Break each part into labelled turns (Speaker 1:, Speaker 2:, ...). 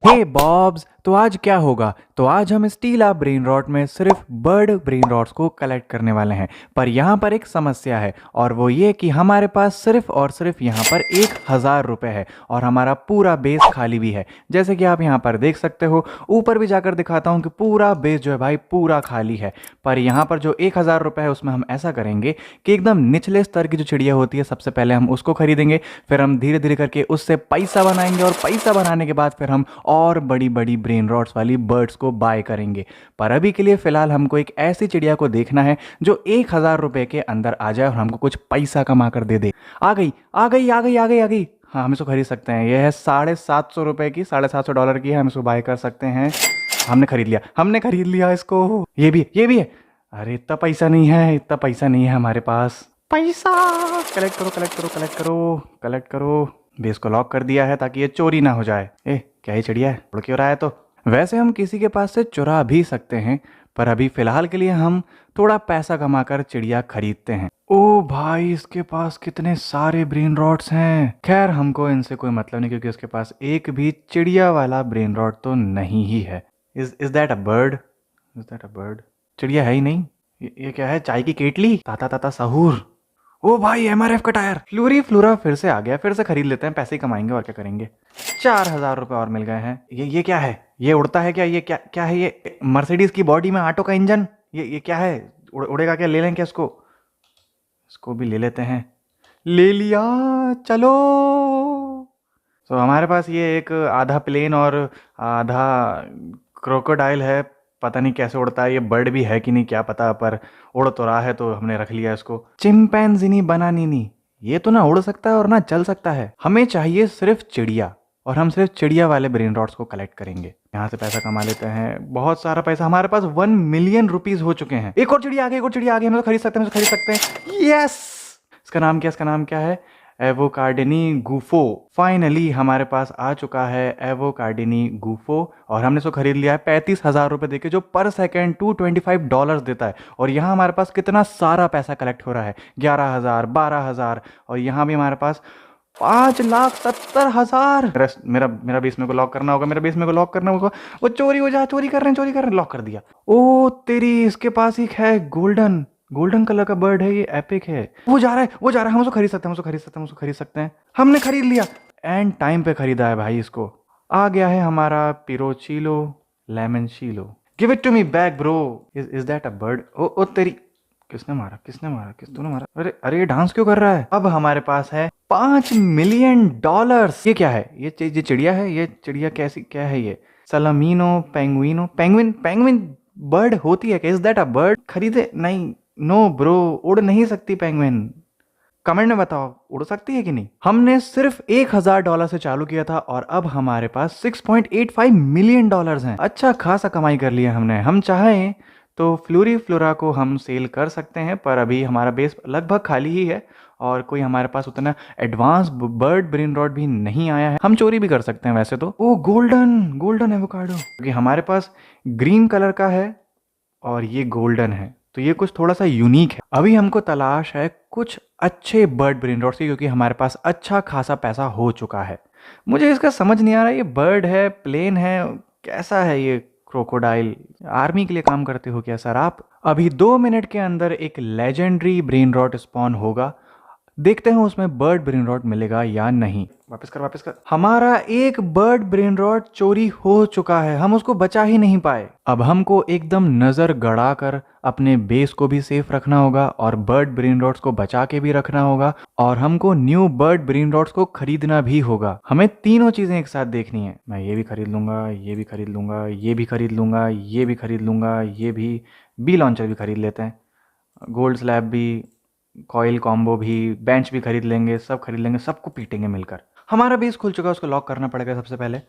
Speaker 1: हे bobs, तो आज क्या होगा? तो आज हम स्टीला ब्रेन रॉट में सिर्फ बर्ड ब्रेन रॉट्स को कलेक्ट करने वाले हैं। पर यहाँ पर एक समस्या है और वो ये कि हमारे पास सिर्फ और सिर्फ यहाँ पर 1000 रुपये है और हमारा पूरा बेस खाली भी है। जैसे कि आप यहाँ पर देख सकते हो, ऊपर भी जाकर दिखाता हूँ कि पूरा बेस जो है भाई पूरा खाली है। पर यहाँ पर जो 1000 रुपये है उसमें हम ऐसा करेंगे कि एकदम निचले स्तर की जो चिड़िया होती है सबसे पहले हम उसको खरीदेंगे, फिर हम धीरे धीरे करके उससे पैसा बनाएंगे और पैसा बनाने के बाद फिर हम और बड़ी बड़ी ब्रेन रॉट्स वाली बर्ड्स को बाय करेंगे। पर अभी के लिए फिलहाल हमको एक ऐसी चिड़िया को देखना है जो 1000 रुपये के अंदर आ जाए और हमको कुछ पैसा कमा कर दे दे। आ गई आ गई आ गई आ गई आ गई। हाँ, हम इसको खरीद सकते हैं। यह है 750 रुपये की, $750 की है। हम इसको बाय कर सकते हैं। हमने खरीद लिया इसको। ये भी है। अरे इतना पैसा नहीं है, इतना पैसा नहीं है हमारे पास। पैसा कलेक्ट करो कलेक्ट करो कलेक्ट करो कलेक्ट करो। बेस को लॉक कर दिया है ताकि ये चोरी ना हो जाए। क्या ही चिड़िया है, उड़ क्यों रहा है? तो वैसे हम किसी के पास से चुरा भी सकते हैं, पर अभी फिलहाल के लिए हम थोड़ा पैसा कमाकर चिड़िया खरीदते हैं। ओ भाई, इसके पास कितने सारे ब्रेन रॉट्स हैं। खैर, हमको इनसे कोई मतलब नहीं क्योंकि उसके पास एक भी चिड़िया वाला ब्रेन रॉट तो नहीं ही है। Is that a bird? Is that a bird? चिड़िया है ही नहीं। ये क्या है? चाय की केटली? ताता ताता सहूर। ओ भाई, एमआरएफ का टायर। फ्लूरी फ्लूरा फिर से आ गया। फिर से खरीद लेते हैं, पैसे ही कमाएंगे और क्या करेंगे। 4000 रुपये और मिल गए हैं। ये क्या है? ये उड़ता है क्या? ये क्या क्या है? ये मर्सिडीज की बॉडी में ऑटो का इंजन? ये क्या है? उड़ेगा क्या? ले लें क्या इसको? इसको भी ले लेते हैं। ले लिया, चलो। तो हमारे पास ये एक आधा प्लेन और आधा क्रोकोडाइल है। पता नहीं कैसे उड़ता है। ये बर्ड भी है कि नहीं क्या पता, पर उड़ तो रहा है तो हमने रख लिया इसको। चिंपैंजीनी बनानीनी, ये तो ना उड़ सकता है और ना चल सकता है। हमें चाहिए सिर्फ चिड़िया और हम सिर्फ चिड़िया वाले ब्रेन रॉट्स को कलेक्ट करेंगे। यहाँ से पैसा कमा लेते हैं, बहुत सारा पैसा। हमारे पास 1 मिलियन रुपीज हो चुके हैं। एक और चिड़िया आ गई, एक और चिड़िया आ गई। हम तो खरीद सकते हैं, खरीद सकते हैं। यस! इसका नाम क्या? इसका नाम क्या है? एवोकार्डिनी गुफो। फाइनली हमारे पास आ चुका है एवोकार्डिनी गुफो और हमने इसको खरीद लिया है 35,000 रुपये देके, जो पर सेकेंड $225 देता है। और यहाँ हमारे पास कितना सारा पैसा कलेक्ट हो रहा है, 11,000, 12,000। और यहाँ भी हमारे पास 5,70,000। मेरा मेरा बेस में को लॉक करना होगा, मेरा बेस में को लॉक करना होगा। वो चोरी हो जा, चोरी कर रहे हैं, लॉक कर दिया। ओ तेरी, इसके पास एक है गोल्डन गोल्डन कलर का बर्ड है। ये एपिक है। वो जा रहा है। हम उसको खरीद सकते हैं, उसको खरीद सकते हैं। हमने खरीद लिया। एंड टाइम पे खरीदा है भाई इसको। आ गया है हमारा पिरोचिलो लेमन शीलो। Give it to me back bro. Is that a bird? ओ तेरी, किसने मारा? तूने मारा? अरे अरे, ये डांस क्यों कर रहा है? अब हमारे पास है $5 मिलियन। ये क्या है? ये चिड़िया है। ये चिड़िया कैसी, क्या है ये? सलामीनो पेंगुइनो, पेंगुइन बर्ड होती है क्या? Is that a bird? खरीदे? नहीं, नो ब्रो, उड़ नहीं सकती पेंगुइन। कमेंट में बताओ, उड़ सकती है कि नहीं? हमने सिर्फ $1000 से चालू किया था और अब हमारे पास $6.85 मिलियन हैं। अच्छा खासा कमाई कर लिया हमने। हम चाहें तो फ्लूरी फ्लोरा को हम सेल कर सकते हैं, पर अभी हमारा बेस लगभग खाली ही है और कोई हमारे पास उतना एडवांस बर्ड ब्रेन रॉट भी नहीं आया है। हम चोरी भी कर सकते हैं वैसे तो। ओ गोल्डन एवोकाडो, क्योंकि हमारे पास ग्रीन कलर का है और ये गोल्डन है, तो ये कुछ थोड़ा सा यूनिक है। अभी हमको तलाश है कुछ अच्छे बर्ड ब्रेन रॉट्स की, क्योंकि हमारे पास अच्छा खासा पैसा हो चुका है। मुझे इसका समझ नहीं आ रहा, ये बर्ड है, प्लेन है, कैसा है ये? क्रोकोडाइल, आर्मी के लिए काम करते हो क्या सर आप? अभी 2 मिनट के अंदर एक लेजेंडरी ब्रेन रॉट स्पॉन होगा। देखते हैं उसमें बर्ड ब्रेन रॉट मिलेगा या नहीं। वापस कर। हमारा एक बर्ड ब्रेन रॉट चोरी हो चुका है। हम उसको बचा ही नहीं पाए। अब हमको एकदम नजर गड़ा कर अपने बेस को भी सेफ रखना होगा और बर्ड ब्रेन रॉट्स को बचा के भी रखना होगा और हमको न्यू बर्ड ब्रेन रॉट्स को खरीदना भी होगा। हमें तीनों चीजें एक साथ देखनी है। मैं ये भी खरीद लूंगा, ये भी खरीद लूंगा, ये भी खरीद लूंगा, ये भी खरीद लूंगा, ये भी बी लॉन्चर भी खरीद लेते हैं, गोल्ड स्लैब भी, कॉइल कॉम्बो भी, बेंच भी खरीद लेंगे, सब खरीद लेंगे, सबको पीटेंगे मिलकर। हमारा बेस खुल चुका है, उसको लॉक करना पड़ेगा सबसे पहले।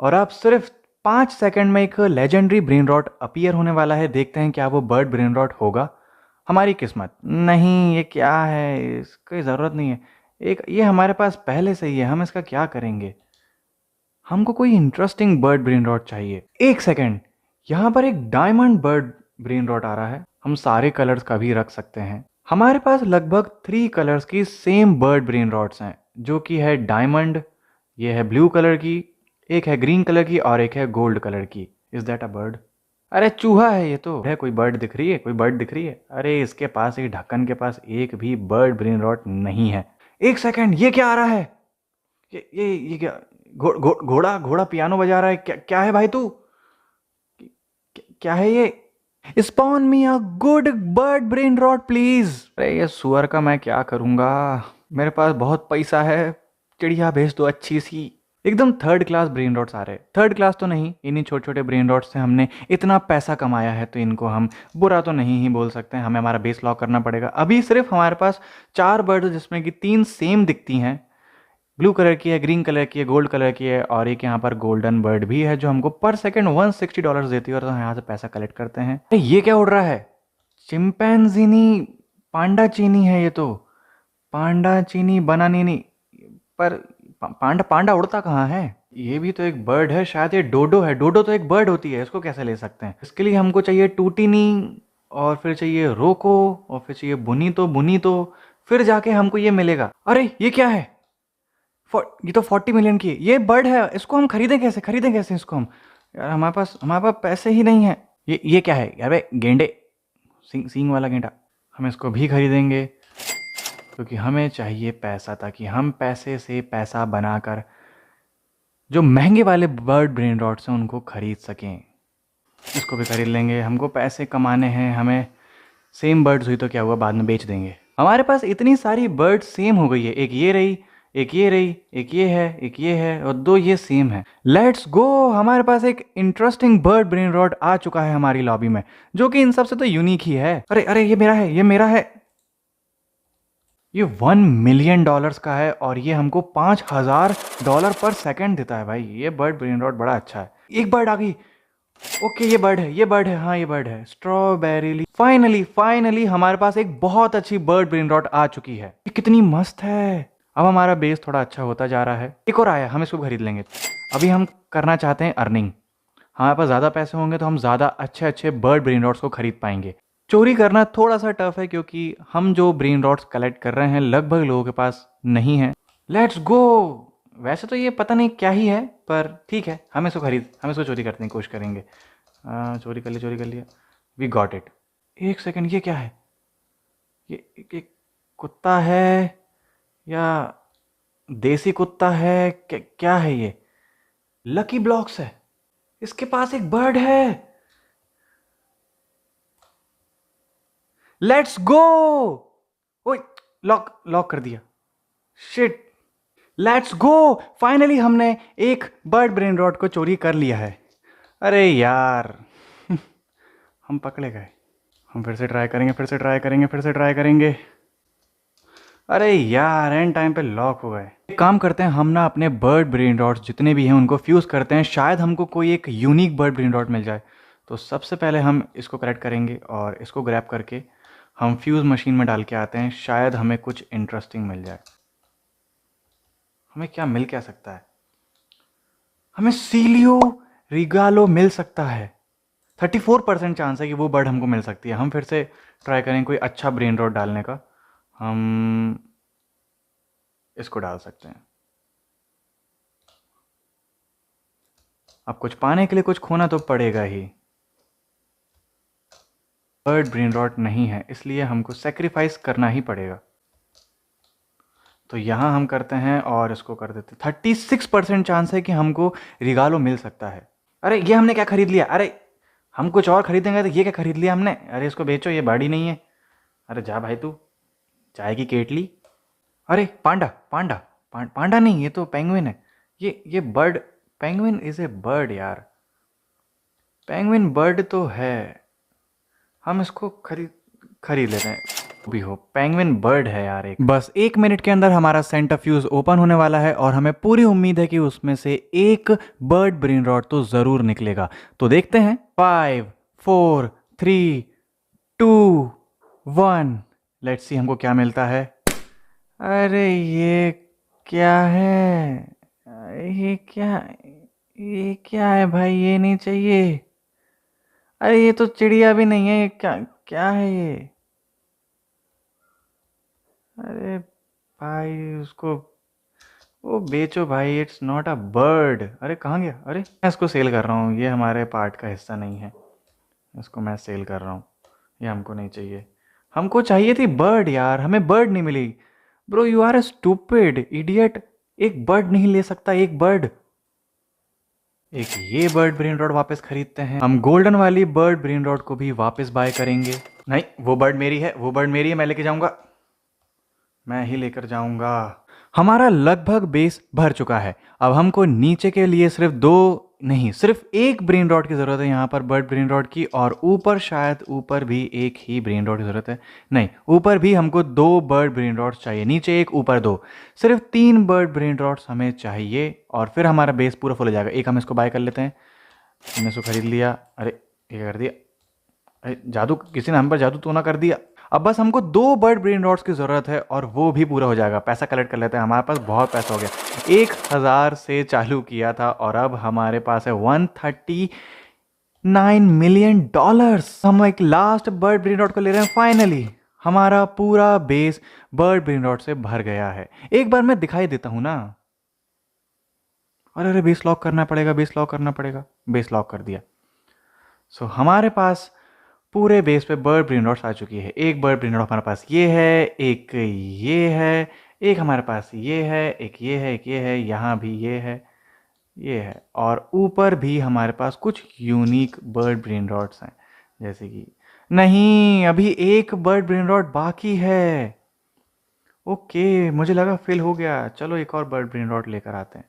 Speaker 1: और अब सिर्फ 5 सेकंड में एक लेजेंडरी ब्रेन रॉट अपीयर होने वाला है। देखते हैं क्या वो बर्ड ब्रेन रॉट होगा। हमारी किस्मत नहीं। ये क्या है? इसकी ज़रूरत नहीं है। एक ये हमारे पास पहले से ही है, हम इसका क्या करेंगे? हमको कोई इंटरेस्टिंग बर्ड ब्रेन रॉट चाहिए। 1 सेकंड, यहाँ पर एक डायमंड बर्ड ब्रेन रॉट आ रहा है। हम सारे कलर्स का भी रख सकते हैं। हमारे पास लगभग 3 कलर्स की सेम बर्ड ब्रेन रॉट्स हैं, जो कि है डायमंड, ये है ब्लू कलर की, एक है ग्रीन कलर की और एक है गोल्ड कलर की। Is that a bird? अरे चूहा है ये तो। है कोई बर्ड दिख रही है? कोई बर्ड दिख रही है? अरे इसके पास, एक ढक्कन के पास एक भी बर्ड ब्रेन रॉट नहीं है। एक सेकंड, ये क्या आ रहा है? ये क्या? घोड़ा घोड़ा पियानो बजा रहा है। क्या क्या है भाई तू? क्या है ये? Spawn me a good bird brain rot please. अरे ये सुअर का मैं क्या करूंगा? मेरे पास बहुत पैसा है, चिड़िया भेज दो अच्छी सी। एकदम थर्ड क्लास ब्रेन रॉट्स आ रहे हैं। थर्ड क्लास तो नहीं, इन्हीं छोटे छोटे ब्रेन रॉट्स से हमने इतना पैसा कमाया है, तो इनको हम बुरा तो नहीं ही बोल सकते हैं। हमें हमारा बेस लॉक करना पड़ेगा। अभी सिर्फ हमारे पास 4 बर्ड, जिसमें कि 3 सेम दिखती हैं। ब्लू कलर की है, ग्रीन कलर की है, गोल्ड कलर की है, और एक यहाँ पर गोल्डन बर्ड भी है जो हमको पर सेकंड $160 देती है, और तो हम यहाँ से पैसा कलेक्ट करते हैं। ये क्या उड़ रहा है? चिंपैंजीनी, पांडा चीनी है ये तो। पांडा चीनी बनानीनी। पर पांडा पांडा उड़ता कहाँ है? ये भी तो एक बर्ड है, शायद ये डोडो है। डोडो तो एक बर्ड होती है, इसको कैसे ले सकते हैं? इसके लिए हमको चाहिए टूटीनी, और फिर चाहिए रोको, और फिर चाहिए बुनी तो फिर जाके हमको ये मिलेगा। अरे ये क्या है? ये तो 40 मिलियन की ये बर्ड है। इसको हम खरीदें कैसे इसको हम? यार हमारे पास पैसे ही नहीं है। ये क्या है यार? बे गेंडे, सींग वाला गेंडा। हम इसको भी खरीदेंगे क्योंकि हमें चाहिए पैसा, ताकि हम पैसे से पैसा बनाकर जो महंगे वाले बर्ड ब्रेन रॉट्स हैं उनको खरीद सकें। इसको भी खरीद लेंगे, हमको पैसे कमाने हैं। हमें सेम बर्ड्स हुई तो क्या हुआ, बाद में बेच देंगे। हमारे पास इतनी सारी बर्ड सेम हो गई है। एक ये रही, एक ये रही, एक ये है, एक ये है, और 2 ये सेम है। लेट्स गो, हमारे पास एक इंटरेस्टिंग बर्ड ब्रेन रॉट आ चुका है हमारी लॉबी में, जो कि इन सबसे तो यूनिक ही है। अरे अरे ये मेरा है, ये मेरा है। ये $1 मिलियन का है, और ये हमको $5000 पर सेकंड देता है। भाई ये बर्ड ब्रेन रॉट बड़ा अच्छा है। एक बर्ड आ गई। ओके ये बर्ड है, ये बर्ड है, हाँ ये बर्ड है। स्ट्रॉबेरी। फाइनली हमारे पास एक बहुत अच्छी बर्ड ब्रेन रॉट आ चुकी है। ये कितनी मस्त है। अब हमारा बेस थोड़ा अच्छा होता जा रहा है। एक और आया, हम इसको खरीद लेंगे। अभी हम करना चाहते हैं अर्निंग। हमारे पास ज़्यादा पैसे होंगे तो हम ज़्यादा अच्छे अच्छे बर्ड ब्रेन रॉट्स को खरीद पाएंगे। चोरी करना थोड़ा सा टफ है, क्योंकि हम जो ब्रेन रॉट्स कलेक्ट कर रहे हैं लगभग लोगों के पास नहीं है। Let's go. वैसे तो ये पता नहीं क्या ही है, पर ठीक है, हम इसको चोरी करने की कोशिश करेंगे। चोरी कर लिया। We got it. एक सेकंड, ये क्या है? ये कुत्ता है या देसी कुत्ता है? क्या है ये? लकी ब्लॉक्स है। इसके पास एक बर्ड है। Let's go. ओए, लॉक कर दिया। शिट। Let's go. फाइनली हमने एक बर्ड ब्रेन रॉट को चोरी कर लिया है। अरे यार हम पकड़े गए। हम फिर से ट्राई करेंगे। अरे यार एंड टाइम पे लॉक हो गए। एक काम करते हैं, हम ना अपने बर्ड ब्रेन रॉट्स जितने भी हैं उनको फ्यूज़ करते हैं। शायद हमको कोई एक यूनिक बर्ड ब्रेन रॉट मिल जाए। तो सबसे पहले हम इसको कलेक्ट करेंगे, और इसको ग्रैब करके हम फ्यूज़ मशीन में डाल के आते हैं। शायद हमें कुछ इंटरेस्टिंग मिल जाए। हमें क्या सकता है? हमें सीलियो रिगालो मिल सकता है। 34% चांस है कि वो बर्ड हमको मिल सकती है। हम फिर से ट्राई करें कोई अच्छा ब्रेन रॉट डालने का। हम इसको डाल सकते हैं। अब कुछ पाने के लिए कुछ खोना तो पड़ेगा ही। बर्ड ब्रेन रॉट नहीं है, इसलिए हमको सेक्रीफाइस करना ही पड़ेगा। तो यहाँ हम करते हैं और इसको कर देते हैं। 36% चांस है कि हमको रिगालो मिल सकता है। अरे ये हमने क्या खरीद लिया? अरे हम कुछ और खरीदेंगे तो ये क्या खरीद लिया हमने? अरे इसको बेचो, ये बर्ड ही नहीं है। अरे जा भाई तू, चाय की केटली। अरे पांडा नहीं, ये तो पेंगुइन है। ये bird, penguin is a bird यार। पेंगुइन बर्ड तो है। हम इसको खरीद लेते हैं। भी हो, पेंगुइन बर्ड है यार। एक बस 1 मिनट के अंदर हमारा सेंट्रीफ्यूज ओपन होने वाला है, और हमें पूरी उम्मीद है कि उसमें से एक बर्ड ब्रेन रॉट तो जरूर निकलेगा। तो देखते हैं। 5 4 3 2 1। लेट्स सी हमको क्या मिलता है। अरे ये क्या है? ये क्या है भाई? ये नहीं चाहिए। अरे ये तो चिड़िया भी नहीं है। ये क्या क्या है ये? अरे भाई उसको ओ बेचो भाई, इट्स नॉट अ बर्ड। अरे कहाँ गया? अरे मैं इसको सेल कर रहा हूँ, ये हमारे पार्ट का हिस्सा नहीं है। इसको मैं सेल कर रहा हूँ, ये हमको नहीं चाहिए। हमको चाहिए थी बर्ड यार, हमें बर्ड नहीं मिली। Bro you are a stupid idiot. एक बर्ड नहीं ले सकता, एक बर्ड। एक ये बर्ड ब्रेन रॉड वापस खरीदते हैं। हम गोल्डन वाली बर्ड ब्रेन रॉड को भी वापस बाय करेंगे। नहीं, वो बर्ड मेरी है, वो बर्ड मेरी है, मैं लेके जाऊंगा, मैं ही लेकर जाऊंगा। हमारा लगभग बेस भर चुका है। अब हमको नीचे के लिए सिर्फ दो नहीं, सिर्फ एक ब्रेन रॉड की ज़रूरत है यहाँ पर, बर्ड ब्रेन रॉड की। और ऊपर शायद ऊपर भी एक ही ब्रेन रॉड की ज़रूरत है। नहीं, ऊपर भी हमको दो बर्ड ब्रेन रॉड्स चाहिए, नीचे एक ऊपर दो। सिर्फ 3 बर्ड ब्रेन रॉड्स हमें चाहिए और फिर हमारा बेस पूरा फुल हो जाएगा। एक हम इसको बाय कर लेते हैं। हमने इसको खरीद लिया। अरे ये कर दिया। अरे जादू, किसी ने हम पर जादू तो ना कर दिया। अब बस हमको 2 बर्ड ब्रेन रॉड्स की ज़रूरत है और वो भी पूरा हो जाएगा। पैसा कलेक्ट कर लेते हैं, हमारे पास बहुत पैसा हो गया। 1000 से चालू किया था और अब हमारे पास है 139 मिलियन डॉलर्स। हम एक लास्ट बर्ड ब्रेन रॉड को ले रहे हैं। फाइनली हमारा पूरा बेस बर्ड ब्रेन रॉड से भर गया है। एक बार मैं दिखाई देता हूँ ना। अरे अरे बेस लॉक करना पड़ेगा, बेस लॉक करना पड़ेगा। बेस लॉक कर दिया। सो हमारे पास पूरे बेस पे बर्ड ब्रेन रॉट्स आ चुकी है। एक बर्ड ब्रेन रॉट हमारे पास ये है, एक ये है, एक हमारे पास ये है, एक ये है, एक ये है, यहाँ भी ये है, ये है। और ऊपर भी हमारे पास कुछ यूनिक बर्ड ब्रेन रॉट्स हैं, जैसे कि नहीं, अभी एक बर्ड ब्रेन रॉट बाकी है। ओके, मुझे लगा फिल हो गया। चलो एक और बर्ड ब्रेन रॉट लेकर आते हैं।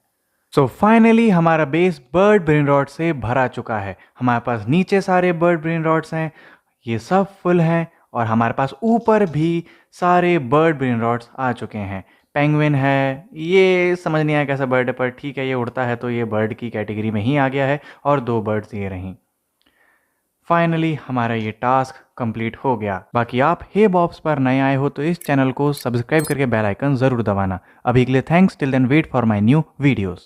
Speaker 1: सो फाइनली हमारा बेस बर्ड ब्रेन रॉट से भरा चुका है। हमारे पास नीचे सारे बर्ड ब्रेन रॉट्स हैं, ये सब फुल हैं। और हमारे पास ऊपर भी सारे बर्ड ब्रेन रॉट्स आ चुके हैं। पेंगुइन है, ये समझ नहीं आया कैसा बर्ड है, पर ठीक है, ये उड़ता है तो ये बर्ड की कैटेगरी में ही आ गया है। और 2 बर्ड्स ये रहीं। फाइनली हमारा ये टास्क कंप्लीट हो गया। बाकी आप हे बॉब्स पर नए आए हो तो इस चैनल को सब्सक्राइब करके बेल आइकन ज़रूर दबाना। अभी के लिए thanks, till then wait for my new videos.